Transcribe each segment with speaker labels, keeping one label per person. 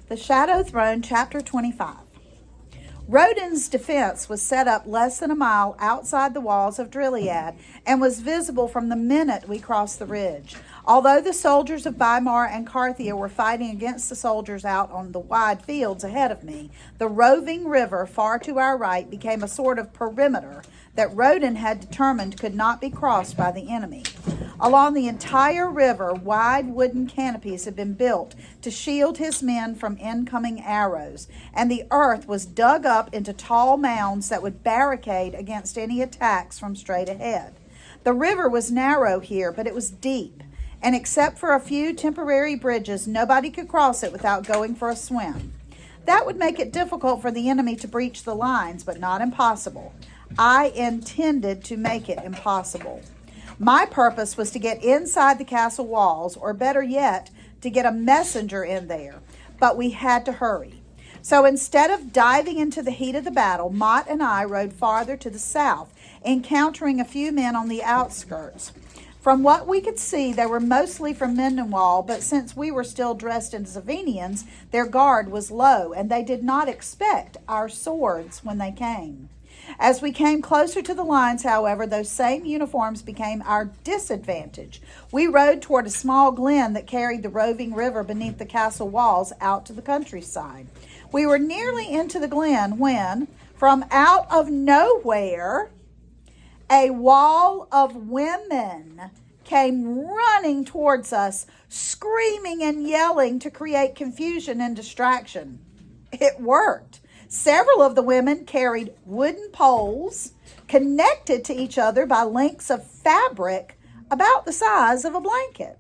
Speaker 1: The Shadow Throne, Chapter 25. Rodin's defense was set up less than a mile outside the walls of Drilead and was visible from the minute we crossed the ridge. Although the soldiers of Weimar and Carthia were fighting against the soldiers out on the wide fields ahead of me, the roving river far to our right became a sort of perimeter that Rodin had determined could not be crossed by the enemy. Along the entire river, wide wooden canopies had been built to shield his men from incoming arrows, and the earth was dug up into tall mounds that would barricade against any attacks from straight ahead. The river was narrow here, but it was deep, and except for a few temporary bridges, nobody could cross it without going for a swim. That would make it difficult for the enemy to breach the lines, but not impossible. I intended to make it impossible. My purpose was to get inside the castle walls, or better yet, to get a messenger in there. But we had to hurry. So instead of diving into the heat of the battle, Mott and I rode farther to the south, encountering a few men on the outskirts. From what we could see, they were mostly from Mendenwall, but since we were still dressed in civilians, their guard was low, and they did not expect our swords when they came. As we came closer to the lines, however, those same uniforms became our disadvantage. We rode toward a small glen that carried the roving river beneath the castle walls out to the countryside. We were nearly into the glen when, from out of nowhere, a wall of women came running towards us, screaming and yelling to create confusion and distraction. It worked. Several of the women carried wooden poles connected to each other by lengths of fabric about the size of a blanket.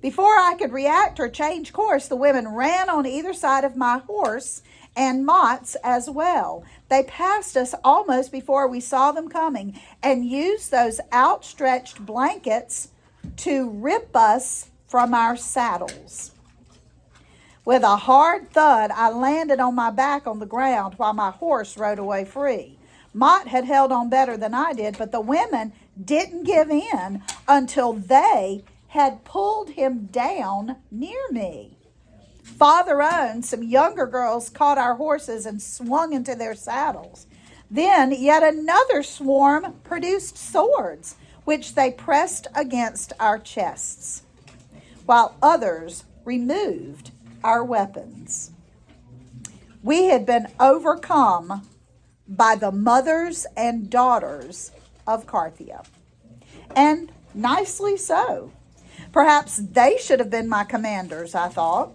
Speaker 1: Before I could react or change course, the women ran on either side of my horse and Mott's as well. They passed us almost before we saw them coming and used those outstretched blankets to rip us from our saddles. With a hard thud, I landed on my back on the ground while my horse rode away free. Mott had held on better than I did, but the women didn't give in until they had pulled him down near me. Father owned, some younger girls caught our horses and swung into their saddles. Then yet another swarm produced swords, which they pressed against our chests, while others removed our weapons. We had been overcome by the mothers and daughters of Carthia, and nicely so. Perhaps they should have been my commanders, I thought.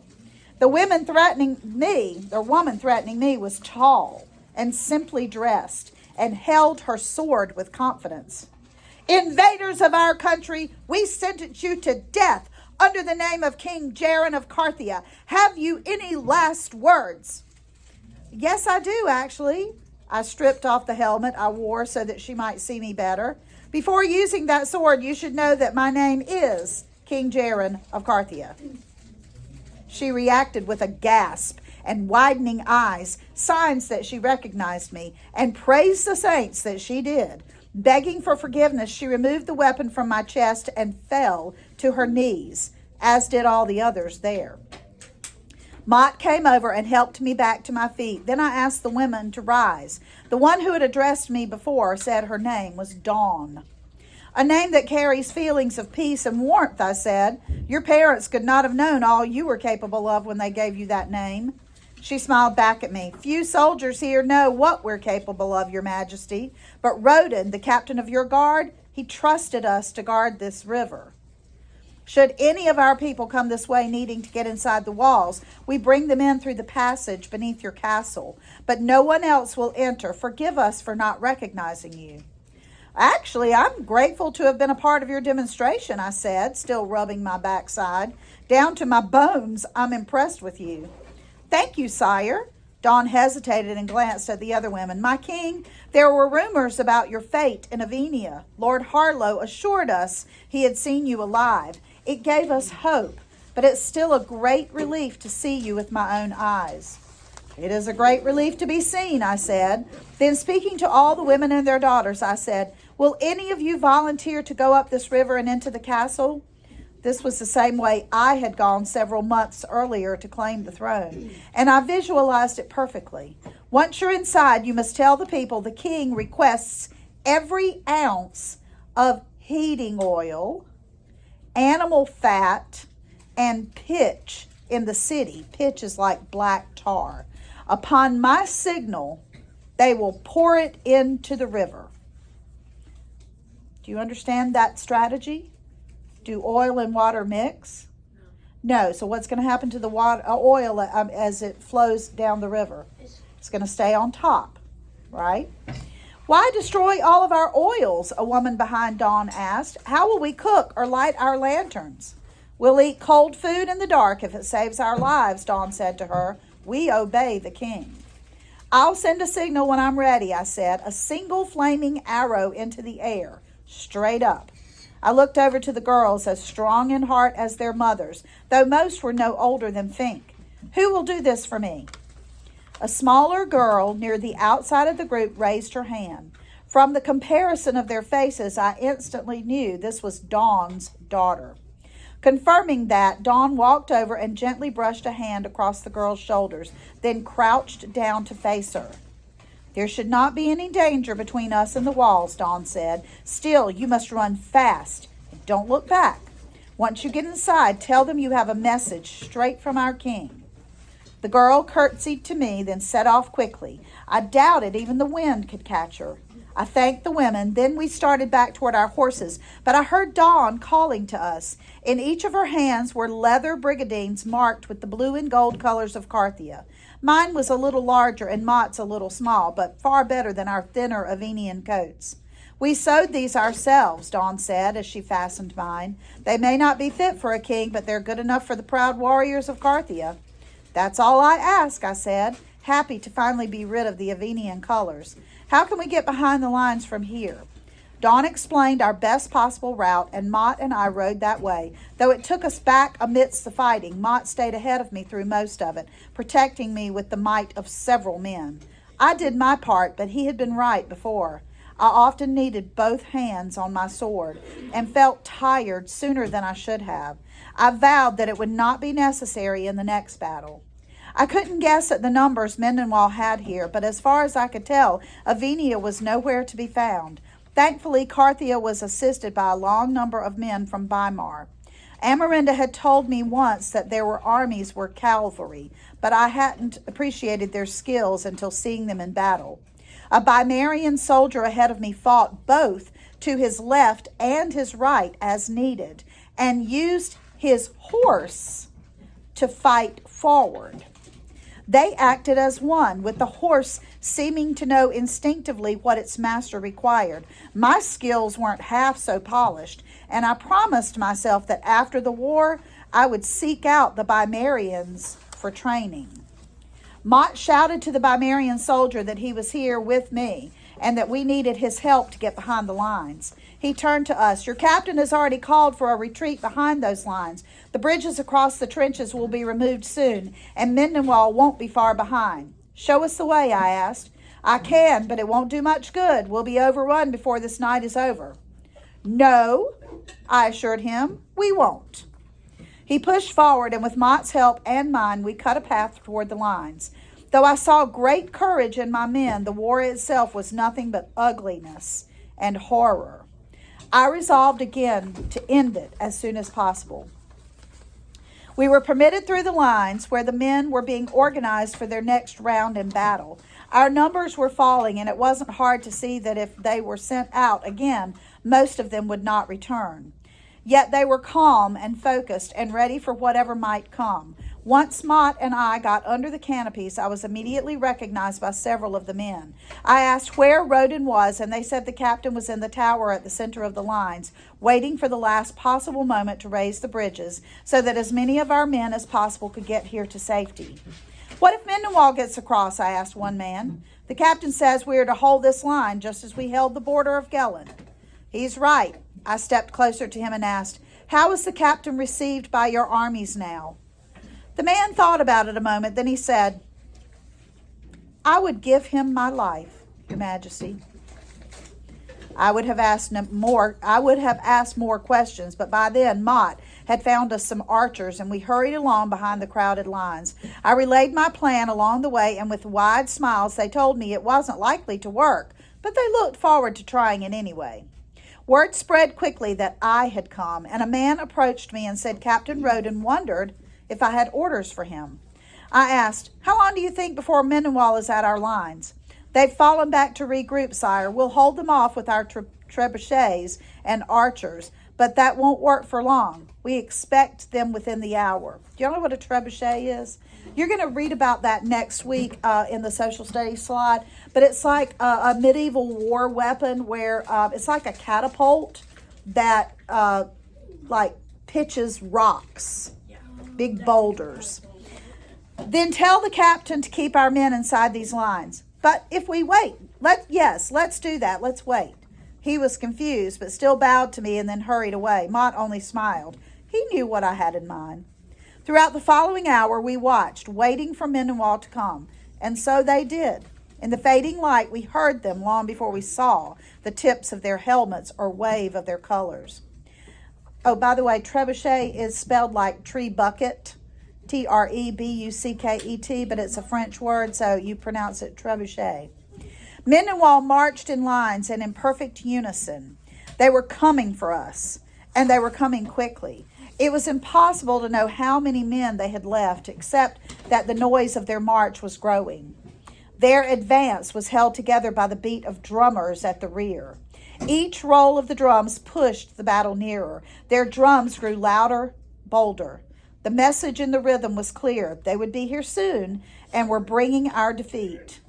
Speaker 1: The woman threatening me was tall and simply dressed and held her sword with confidence. "Invaders of our country, we sentence you to death under the name of King Jaron of Carthia. Have you any last words?" "Yes, I do, actually." I stripped off the helmet I wore so that she might see me better. "Before using that sword, you should know that my name is King Jaron of Carthia." She reacted with a gasp and widening eyes, signs that she recognized me, and praised the saints that she did. Begging for forgiveness, she removed the weapon from my chest and fell to her knees, as did all the others there. Mott came over and helped me back to my feet. Then I asked the women to rise. The one who had addressed me before said her name was Dawn. "A name that carries feelings of peace and warmth," I said. "Your parents could not have known all you were capable of when they gave you that name." She smiled back at me. "Few soldiers here know what we're capable of, Your Majesty. But Rodin, the captain of your guard, he trusted us to guard this river. Should any of our people come this way needing to get inside the walls, we bring them in through the passage beneath your castle. But no one else will enter. Forgive us for not recognizing you." "Actually, I'm grateful to have been a part of your demonstration," I said, still rubbing my backside. "Down to my bones, I'm impressed with you." "Thank you, sire." Dawn hesitated and glanced at the other women. "My king, there were rumors about your fate in Avenia. Lord Harlow assured us he had seen you alive. It gave us hope, but it's still a great relief to see you with my own eyes." "It is a great relief to be seen," I said. Then, speaking to all the women and their daughters, I said, "Will any of you volunteer to go up this river and into the castle?" This was the same way I had gone several months earlier to claim the throne, and I visualized it perfectly. Once you're inside, you must tell the people the king requests every ounce of heating oil, animal fat, and pitch in the city. Pitch is like black tar. Upon my signal, they will pour it into the river. Do you understand that strategy? Do oil and water mix? No. So what's going to happen to the oil as it flows down the river? It's going to stay on top, right? Why destroy all of our oils? A woman behind Dawn asked. How will we cook or light our lanterns? We'll eat cold food in the dark if it saves our lives, Dawn said to her. We obey the king. I'll send a signal when I'm ready, I said. A single flaming arrow into the air, straight up. I looked over to the girls, as strong in heart as their mothers, though most were no older than Fink. Who will do this for me? A smaller girl near the outside of the group raised her hand. From the comparison of their faces, I instantly knew this was Dawn's daughter. Confirming that, Dawn walked over and gently brushed a hand across the girl's shoulders, then crouched down to face her. There should not be any danger between us and the walls, Dawn said. Still, you must run fast and don't look back. Once you get inside, tell them you have a message straight from our king. The girl curtsied to me, then set off quickly. I doubted even the wind could catch her. I thanked the women. Then we started back toward our horses, but I heard Dawn calling to us. In each of her hands were leather brigandines marked with the blue and gold colors of Carthia. Mine was a little larger and Mott's a little small, but far better than our thinner Avenian coats. We sewed these ourselves, Dawn said as she fastened mine. They may not be fit for a king, but they're good enough for the proud warriors of Carthia. That's all I ask, I said, happy to finally be rid of the Avenian colors. How can we get behind the lines from here? Dawn explained our best possible route, and Mott and I rode that way. Though it took us back amidst the fighting, Mott stayed ahead of me through most of it, protecting me with the might of several men. I did my part, but he had been right before. I often needed both hands on my sword and felt tired sooner than I should have. I vowed that it would not be necessary in the next battle. I couldn't guess at the numbers Mendenwall had here, but as far as I could tell, Avenia was nowhere to be found. Thankfully, Carthia was assisted by a long number of men from Weimar. Amarinda had told me once that there were armies were cavalry, but I hadn't appreciated their skills until seeing them in battle. A Weimarian soldier ahead of me fought both to his left and his right as needed, and used his horse to fight forward. They acted as one, with the horse seeming to know instinctively what its master required. My skills weren't half so polished, and I promised myself that after the war, I would seek out the Weimarians for training. Mott shouted to the Weimarian soldier that he was here with me, and that we needed his help to get behind the lines. He turned to us. Your captain has already called for a retreat behind those lines. The bridges across the trenches will be removed soon, and Mendenwall won't be far behind. Show us the way, I asked. I can, but it won't do much good. We'll be overrun before this night is over. No, I assured him, we won't. He pushed forward, and with Mott's help and mine, we cut a path toward the lines. Though I saw great courage in my men, the war itself was nothing but ugliness and horror. I resolved again to end it as soon as possible. We were permitted through the lines where the men were being organized for their next round in battle. Our numbers were falling, and it wasn't hard to see that if they were sent out again, most of them would not return. Yet they were calm and focused and ready for whatever might come. Once Mott and I got under the canopies, I was immediately recognized by several of the men. I asked where Roden was, and they said the captain was in the tower at the center of the lines, waiting for the last possible moment to raise the bridges so that as many of our men as possible could get here to safety. What if Mendenwall gets across? I asked one man. The captain says we are to hold this line just as we held the border of Gelen. He's right. I stepped closer to him and asked, how is the captain received by your armies now? The man thought about it a moment, then he said, I would give him my life, Your Majesty. I would have asked more questions, but by then Mott had found us some archers, and we hurried along behind the crowded lines. I relayed my plan along the way, and with wide smiles they told me it wasn't likely to work, but they looked forward to trying it anyway. Word spread quickly that I had come, and a man approached me and said Captain Roden wondered if I had orders for him. I asked, "How long do you think before Mendenwall is at our lines?" "They've fallen back to regroup, sire. We'll hold them off with our trebuchets and archers, but that won't work for long. We expect them within the hour." Do you know what a trebuchet is? You're going to read about that next week in the social studies slide, but it's like a medieval war weapon where it's like a catapult that like pitches rocks, big boulders. "Then tell the captain to keep our men inside these lines." "But if we wait, let's do that. Let's wait." He was confused, but still bowed to me and then hurried away. Mott only smiled. He knew what I had in mind. Throughout the following hour, we watched, waiting for Mendenwall to come, and so they did. In the fading light, we heard them long before we saw the tips of their helmets or wave of their colors. Oh, by the way, trebuchet is spelled like tree bucket, Trebucket, but it's a French word, so you pronounce it trebuchet. Mendenwall marched in lines and in perfect unison. They were coming for us, and they were coming quickly. It was impossible to know how many men they had left, except that the noise of their march was growing. Their advance was held together by the beat of drummers at the rear. Each roll of the drums pushed the battle nearer. Their drums grew louder, bolder. The message in the rhythm was clear. They would be here soon and were bringing our defeat.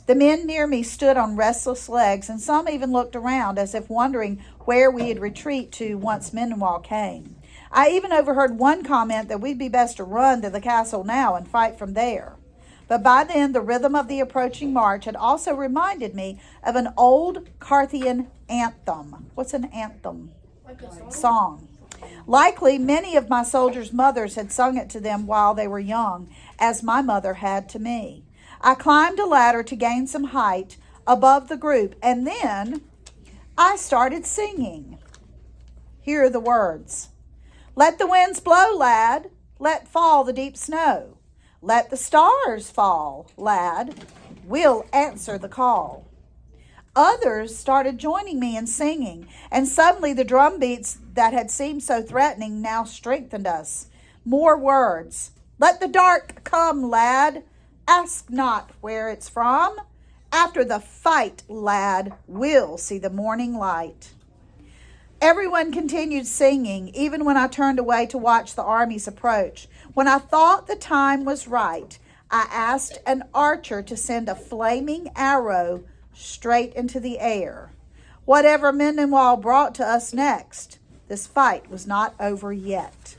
Speaker 1: The men near me stood on restless legs, and some even looked around as if wondering where we'd retreat to once Mendenwall came. I even overheard one comment that we'd be best to run to the castle now and fight from there. But by then, the rhythm of the approaching march had also reminded me of an old Carthian anthem. What's an anthem?
Speaker 2: Like a
Speaker 1: Song. Likely, many of my soldiers' mothers had sung it to them while they were young, as my mother had to me. I climbed a ladder to gain some height above the group, and then I started singing. Here are the words. "Let the winds blow, lad. Let fall the deep snow. Let the stars fall, lad. We'll answer the call." Others started joining me in singing, and suddenly the drum beats that had seemed so threatening now strengthened us. More words. "Let the dark come, lad. Ask not where it's from. After the fight, lad, we'll see the morning light." Everyone continued singing, even when I turned away to watch the armies approach. When I thought the time was right, I asked an archer to send a flaming arrow straight into the air. Whatever Mendenwall brought to us next, this fight was not over yet.